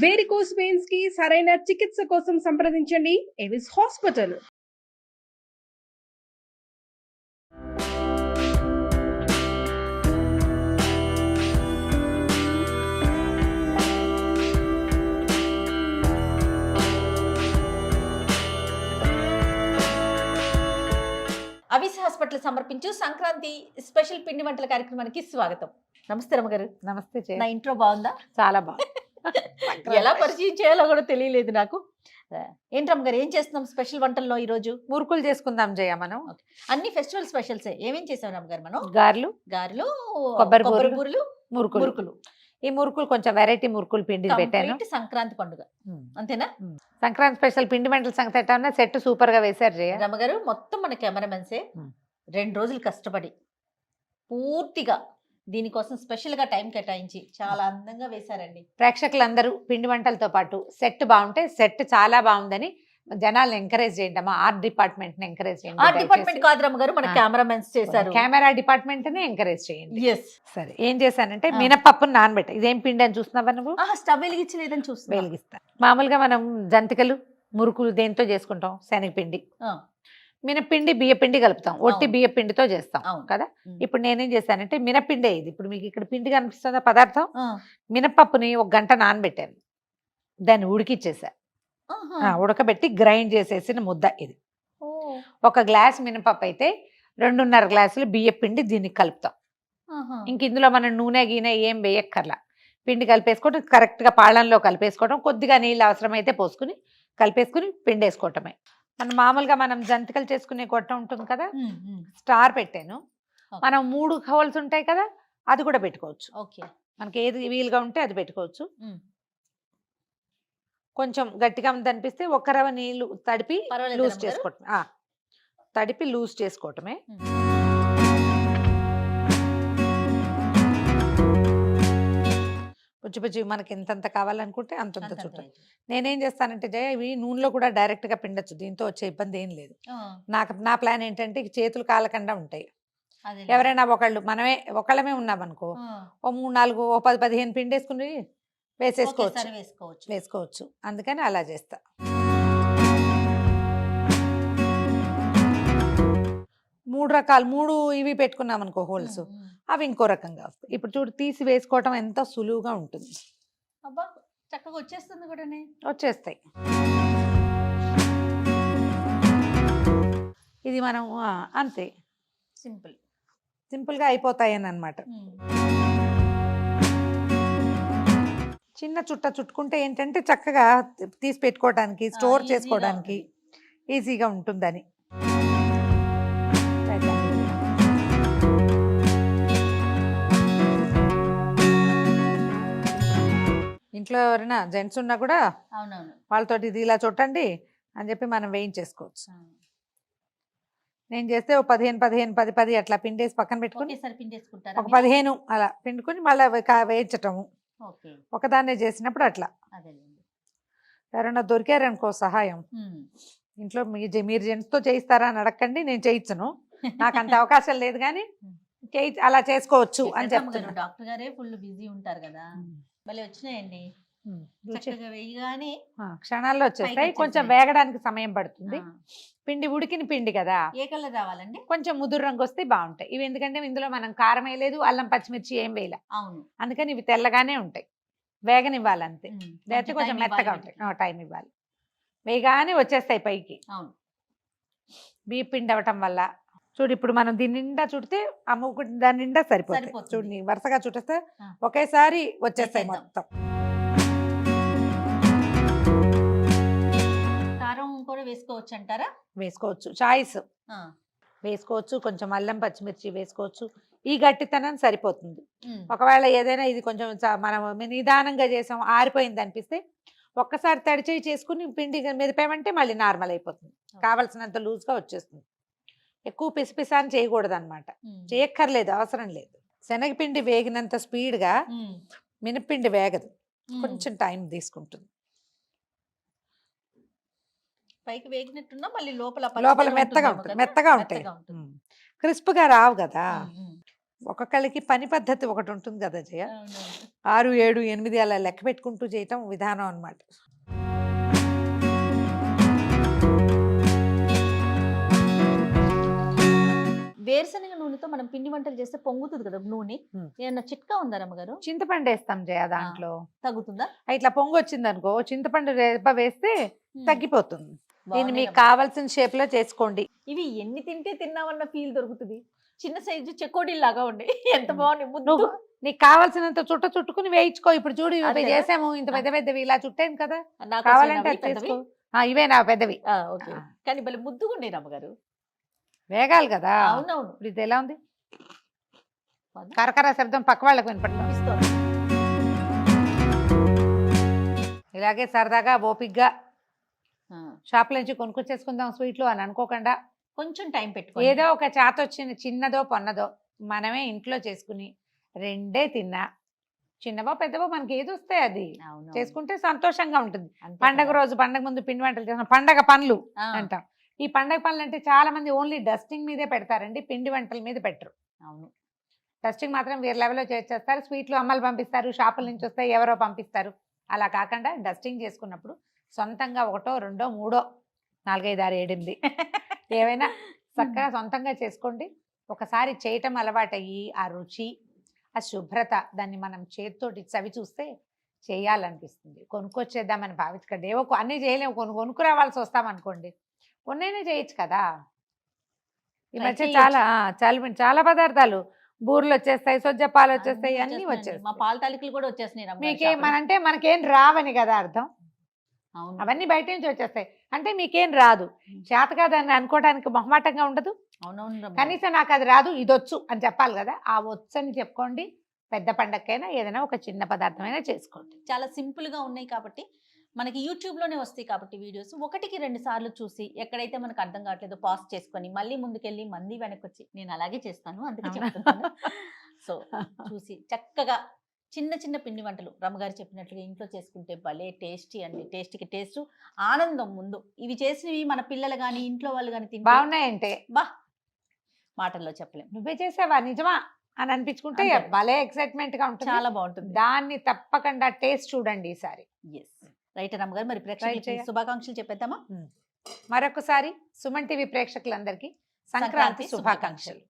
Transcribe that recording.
Varicose veins కి సరైన చికిత్స కోసం సంప్రదించండి ఎవిస్ హాస్పిటల్. అవిస్ హాస్పిటల్ సమర్పించు సంక్రాంతి స్పెషల్ పిండి వంటల కార్యక్రమానికి స్వాగతం. నమస్తే రమ్మగారు. నమస్తే. నా ఇంట్రో బాగుందా? చాలా బాగుంది. ఎలా పరిచయం చేయాలో కూడా తెలియలేదు నాకు. ఏంటి రమ్మగారు, ఏం చేస్తున్నాం స్పెషల్ వంటల్లో ఈ రోజు? మురుకులు చేసుకుందాం జయ. మనం అన్ని ఫెస్టివల్ స్పెషల్స్ ఏమేం చేసాం రమ్మగారు? మనం గారెలు, కొబ్బరి కొబ్బరి బూరెలు, మురుకులు. ఈ మురుకులు కొంచెం వెరైటీ మురుకులు పిండి పెట్టాను. సంక్రాంతి పండుగ అంతేనా? సంక్రాంతి స్పెషల్ పిండి వంటల సంగతి ఎట్టా సెట్ సూపర్ గా వేశారు జయ. రమ్మగారు మొత్తం మన కెమెరామెన్సే 2 రోజులు కష్టపడి పూర్తిగా దీనికోసం స్పెషల్ గా టైం కేటాయించి చాలా అందంగా వేశారండి. ప్రేక్షకులందరూ పిండి వంటలతో పాటు సెట్ బాగుంటే సెట్ చాలా బాగుందని జనాలను ఎంకరేజ్ చేయండి. ఆర్ట్ డిపార్ట్మెంట్ ని ఎంకరేజ్ చేయండి. ఆర్ట్ డిపార్ట్మెంట్ కాదు రమ్మగారు, మన కెమెరామెన్స్ చేశారు. కెమెరా డిపార్ట్మెంట్ ని ఎంకరేజ్ చేయండి. సరే, ఏం చేశానంటే మినపప్పును నానబెట్ట. ఇదేం పిండి అని చూస్తున్నావా నువ్వు? స్టవ్ వెలిగించలేదని చూస్తున్నా. వెలిగిస్తా. మామూలుగా మనం జంతికలు మురుకులు దేంతో చేసుకుంటాం? శనగపిండి, మినపిండి, బియ్యపిండి కలుపుతాం. ఒట్టి బియ్యపిండితో చేస్తాం కదా. ఇప్పుడు నేనేం చేశానంటే మినపిండే ఇది. ఇప్పుడు మీకు ఇక్కడ పిండి కనిపిస్తుందా పదార్థం? మినపప్పుని 1 గంట నానబెట్టాను. దాన్ని ఉడికిచ్చేసా. ఉడకబెట్టి గ్రైండ్ చేసేసిన ముద్ద ఇది. 1 గ్లాస్ మినపప్పు అయితే 2.5 గ్లాసులు బియ్యపిండి దీనికి కలుపుతాం. ఇంక ఇందులో మనం నూనె గీనె ఏం వేయక్కర్లా. పిండి కలిపేసుకోవడం, కరెక్ట్గా పాళంలో కలిపేసుకోవడం, కొద్దిగా నీళ్ళు అవసరమైతే పోసుకుని కలిపేసుకుని పిండి వేసుకోవటమే. మనం జంతికలు చేసుకునే గొట్టం ఉంటుంది కదా, స్టార్ పెట్టాను. మనం 3 హోల్స్ ఉంటాయి కదా, అది కూడా పెట్టుకోవచ్చు. మనకి ఏది వీలుగా ఉంటే అది పెట్టుకోవచ్చు. కొంచెం గట్టిగా అనిపిస్తే 1 రవ్వ నీళ్లు తడిపి లూజ్ చేసుకోవటమే. తడిపి లూజ్ చేసుకోవటమే. పుచ్చి మనకి ఎంతంత కావాలనుకుంటే అంతంత చుట్టూ. నేనేం చేస్తానంటే జయ, ఇవి నూనెలో కూడా డైరెక్ట్గా పిండొచ్చు. దీంతో వచ్చే ఇబ్బంది ఏం లేదు. నా ప్లాన్ ఏంటంటే చేతులు కాలకుండా ఉంటాయి. ఎవరైనా ఒకళ్ళమే ఉన్నామనుకో, ఓ 3-4 ఓ 10-15 పిండేసుకుని వేసుకోవచ్చు. అందుకని అలా చేస్తా. మూడు ఇవి పెట్టుకున్నాం అనుకో హోల్స్, అవి ఇంకో రకంగా వస్తాయి. ఇప్పుడు చూడు, తీసి వేసుకోవటం ఎంత సులువుగా ఉంటుంది. చక్కగా వచ్చేస్తుంది కూడా. వచ్చేస్తాయి. ఇది మనం అంతే సింపుల్గా అయిపోతాయని అన్నమాట. చిన్న చుట్ట చుట్టుకుంటే ఏంటంటే చక్కగా తీసి పెట్టుకోవడానికి, స్టోర్ చేసుకోవడానికి ఈజీగా ఉంటుందని. ఇంట్లో ఎవరైనా జెంట్స్ ఉన్నా కూడా వాళ్ళతో ఇది ఇలా చుట్టండి అని చెప్పి మనం వేయించేసుకోవచ్చు. నేను చేస్తే ఓ 15 అట్లా పిండేసి పక్కన పెట్టుకుని ఒక 15 అలా పిండుకొని మళ్ళీ వేయించటము. ఒకదాన్నే చేసినప్పుడు అట్లా. ఎవరైనా దొరికారనుకో సహాయం, ఇంట్లో మీరు జెంట్స్తో చేయిస్తారా అని అడగండి, నేను చేయించను. నాకు అంత అవకాశం లేదు, కానీ అలా చేసుకోవచ్చు అని చెప్తాను. డాక్టర్ గారే ఫుల్ బిజీ ఉంటారు కదా. మళ్ళీ వచ్చినాయండి, క్షణాల్లో వచ్చేస్తాయి. కొంచెం వేగడానికి సమయం పడుతుంది. పిండి ఉడికిన పిండి కదా, ఏ కలర్ రావాలండి? కొంచెం ముదురు రంగు వస్తే బాగుంటాయి ఇవి. ఎందుకంటే ఇందులో మనం కారం వేయలేదు, అల్లం పచ్చిమిర్చి ఏం వేయలే. అందుకని ఇవి తెల్లగానే ఉంటాయి. వేగనివ్వాలి అంతే. లేకపోతే కొంచెం మెత్తగా ఉంటాయి. టైం ఇవ్వాలి. వేగానే వచ్చేస్తాయి పైకి. బియ్య పిండి అవ్వటం వల్ల. చూడు, ఇప్పుడు మనం దీని నిండా చుడితే దాని నిండా సరిపోతుంది. చూడు, వరుసగా చుట్టేస్తే ఒకేసారి వచ్చేస్తాయి మొత్తం. కారం కూడా వేసుకోవచ్చు అంటారా? వేసుకోవచ్చు, చాయిస్. వేసుకోవచ్చు, కొంచెం అల్లం పచ్చిమిర్చి వేసుకోవచ్చు. ఈ గట్టితనం సరిపోతుంది. ఒకవేళ ఏదైనా ఇది కొంచెం మనం నిదానంగా చేసాం, ఆరిపోయింది అనిపిస్తే ఒక్కసారి తడిచేయి చేసుకుని పిండి మెదిపామంటే మళ్ళీ నార్మల్ అయిపోతుంది. కావలసినంత లూజ్గా వచ్చేస్తుంది. ఎక్కువ పిసిపిసాని చేయకూడదు అనమాట. చేయక్కర్లేదు, అవసరం లేదు. శనగపిండి వేగినంత స్పీడ్గా మినపిండి వేగదు, కొంచెం టైం తీసుకుంటుంది. పైకి వేగినట్టున్నా మళ్ళీ లోపల మెత్తగా ఉంటాయి. క్రిస్ప్గా రావు కదా. ఒక్కొక్కళ్ళకి పని పద్ధతి ఒకటి ఉంటుంది కదా జయ, 6, 7, 8 అలా లెక్క పెట్టుకుంటూ చేయటం విధానం అన్నమాట. వేరుశనగ నూనెతో మనం పిండి వంటలు చేస్తే పొంగుతుంది కదా నూనె. ఏమన్నా చిట్కా ఉందా రమ్మగారు? చింతపండు వేస్తాం జయ దాంట్లో. తగ్గుతుందా? ఇట్లా పొంగు వచ్చింది అనుకో, చింతపండు రేప వేస్తే తగ్గిపోతుంది. దీన్ని బాగున్నాయి మీకు రమ్మగారు. కావాల్సిన షేప్ లో చేసుకోండి. ఇవి ఎన్ని తింటే తిన్నామన్న ఫీల్ దొరుకుతుంది. చిన్న సైజు చెకోడీలు లాగా ఉండే ఎంత బాగున్నాయి ముద్దు. నువ్వు నీకు కావాల్సినంత చుట్టుకుని వేయించుకో. ఇప్పుడు చూడు ఇవి అంతేనా? చేసాము, ఇంత పెద్ద పెద్దవి ఇలా చుట్టాను కదా, నాకు కావాలంటే వచ్చినవి అది పెద్దవి? చేసుకో. ఇవే నా పెద్దవి. ఓకే. ఆ. కానీ భలే ముద్దుగా ఉన్నాయి రమ్మగారు. వేగాలి కదా. అవునవును. ఇప్పుడు ఇది ఎలా ఉంది? బాగుందా? కరకర శబ్దం పక్క వాళ్ళకి వినపడుతుంది. అనిపిస్తోంది. ఇలాగే సరదాగా ఓపిగ్గా ఆ. షాప్ నుంచి కొనుక్కొచ్చేసుకుందాం స్వీట్లు అని అనుకోకుండా, కొంచెం టైం పెట్టుకో. ఏదో ఒక చేత వచ్చిన చిన్నదో పొన్నదో మనమే ఇంట్లో చేసుకుని రెండే తిన్నా, చిన్నవో పెద్దవో మనకి ఏది వస్తే అది చేసుకుంటే సంతోషంగా ఉంటుంది. పండగ రోజు, పండగ ముందు పిండి వంటలు చేసిన పండగ పనులు అంటాం. ఈ పండగ పనులు అంటే చాలా మంది ఓన్లీ డస్టింగ్ మీదే పెడతారండి, పిండి వంటల మీద పెట్టరు. అవును. డస్టింగ్ మాత్రం వేరే లెవెల్లో చేసేస్తారు. స్వీట్లు అమ్మలు పంపిస్తారు, షాపుల నుంచి వస్తాయి, ఎవరో పంపిస్తారు. అలా కాకుండా డస్టింగ్ చేసుకున్నప్పుడు సొంతంగా 1, 2, 3, 4, 5, 6, 7, 8 ఏవైనా చక్కగా సొంతంగా చేసుకోండి. ఒకసారి చేయటం అలవాటయ్యి ఆ రుచి, ఆ శుభ్రత, దాన్ని మనం చేతితోటి చవి చూస్తే చేయాలనిపిస్తుంది. కొనుక్కొచ్చేద్దామని భావించకండి. ఏవో అన్నీ చేయలేము, కొనుక్కు రావాల్సి వస్తామనుకోండి, కొన్నైనా చేయొచ్చు కదా. ఈ మధ్య చాలా పదార్థాలు బూరెలు వచ్చేస్తాయి, సొజ్జపాలు వచ్చేస్తాయి, అన్నీ మా వచ్చేస్తాయి. పాల తాలికలు కూడా వచ్చేసినాయి రమ్మగారు మీకేం షాపులో. అంటే మనకేం రావని కదా అర్థం. అవును. అవన్నీ బయట నుంచి వచ్చేస్తాయి అంటే మీకేం రాదు, చేత కాదని అనుకోవడానికి మొహమాటంగా ఉండదు. అవునవును రమ్మగారు. కనీసం నాకు అది రాదు, ఇదొచ్చు అని చెప్పాలి కదా. ఆ వచ్చు అని చెప్పుకోండి. పెద్ద పండగకైనా ఏదైనా ఒక చిన్న పదార్థమైనా చేసుకోండి. చాలా సింపుల్ గా ఉన్నాయి కాబట్టి మనకి యూట్యూబ్ లోనే వస్తాయి కాబట్టి వీడియోస్ 1కి 2 సార్లు చూసి ఎక్కడైతే మనకు అర్థం కావట్లేదు పాజ్ చేసుకొని మళ్ళీ ముందుకెళ్ళి మళ్ళీ వెనక్కి వచ్చి, నేను అలాగే చేస్తాను అందుకే చెప్తున్నాను. సో చూసి చక్కగా చిన్న చిన్న పిండి వంటలు రమ్మగారు చెప్పినట్లుగా ఇంట్లో చేసుకుంటే భలే టేస్టీ అండి. టేస్టీకి టేస్ట్, ఆనందం ముందు. ఇవి చేసినవి మన పిల్లలు కానీ ఇంట్లో వాళ్ళు కానీ తింటే బాగున్నాయంటే బా మాటల్లో చెప్పలేం. నువ్వే చేసావా నిజమా అని అనిపించుకుంటే అంతే. భలే ఎక్సైట్మెంట్ గా ఉంటుంది. చాలా బాగుంటుంది. దాన్ని తప్పకుండా టేస్ట్ చూడండి ఈసారి. ఎస్ రైట్ రమ్మగారు. మరి ప్రేక్షకులకి చేయ. శుభాకాంక్షలు చెప్పేద్దామా? మరొకసారి సుమన్ టీవీ ప్రేక్షకులందరికీ సంక్రాంతి శుభాకాంక్షలు.